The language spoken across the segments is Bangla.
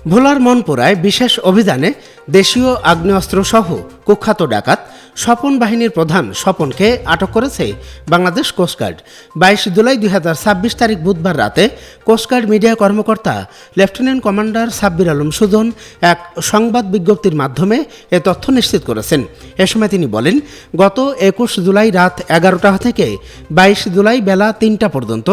ভোলার মনপুরায় বিশেষ অভিযানে দেশীয় আগ্নেয়াস্ত্রসহ কুখ্যাত ডাকাত স্বপন বাহিনীর প্রধান স্বপনকে আটক করেছে বাংলাদেশ কোস্টগার্ড। 22 জুলাই 2026 তারিখ বুধবার রাতে কোস্টগার্ড মিডিয়া কর্মকর্তা লেফটেন্যান্ট কমান্ডার সাব্বির আলম সুজন এক সংবাদ বিজ্ঞপ্তির মাধ্যমে এ তথ্য নিশ্চিত করেছেন। এ সময় তিনি বলেন, গত 21 জুলাই রাত 11টা থেকে 22 জুলাই বেলা 3টা পর্যন্ত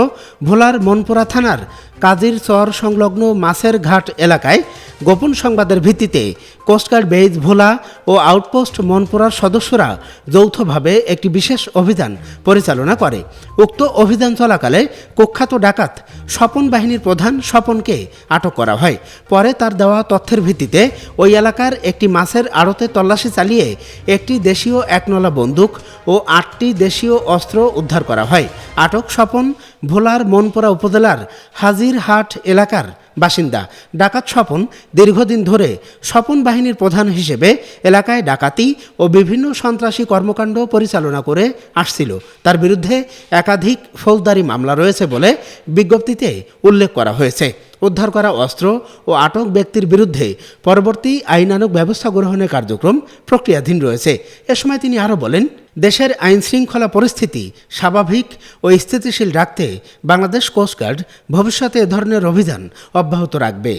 ভোলার মনপুরা থানার কাজির চর সংলগ্ন মাছের ঘাট এলাকায় গোপন সংবাদের ভিত্তিতে কোস্টগার্ড বেইজ ভোলা ও আউটপোস্ট মনপুরার সদস্যরা যৌথভাবে একটি বিশেষ অভিযান পরিচালনা করে। উক্ত অভিযান চলাকালে কুখ্যাত ডাকাত স্বপন বাহিনীর প্রধান স্বপনকে আটক করা হয়। পরে তার দেওয়া তথ্যের ভিত্তিতে ওই এলাকার একটি মাছের আড়তে তল্লাশি চালিয়ে একটি দেশীয় একনলা বন্দুক ও 8টি দেশীয় অস্ত্র উদ্ধার করা হয়। আটক স্বপন ভোলার মনপুরা উপজেলার হাজিরহাট এলাকার বাসিন্দা। ডাকাত স্বপন দীর্ঘদিন ধরে স্বপন বাহিনীর প্রধান হিসেবে এলাকায় ডাকাতি ও বিভিন্ন সন্ত্রাসী কর্মকাণ্ড পরিচালনা করে আসছিল। তার বিরুদ্ধে একাধিক ফৌজদারি মামলা রয়েছে বলে বিজ্ঞপ্তিতে উল্লেখ করা হয়েছে। উদ্ধার করা অস্ত্র ও আটক ব্যক্তির বিরুদ্ধে পরবর্তী আইনানুগ ব্যবস্থা গ্রহণের কার্যক্রম প্রক্রিয়াধীন রয়েছে। এ সময় তিনি আরও বলেন, দেশের আইনশৃঙ্খলা পরিস্থিতি স্বাভাবিক ও স্থিতিশীল রাখতে বাংলাদেশ কোস্টগার্ড ভবিষ্যতে এ ধরনের অভিযান অব্যাহত রাখবে।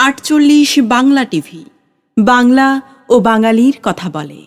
আটচল্লিশ বাংলা টিভি, বাংলা ও বাঙালির কথা বলে।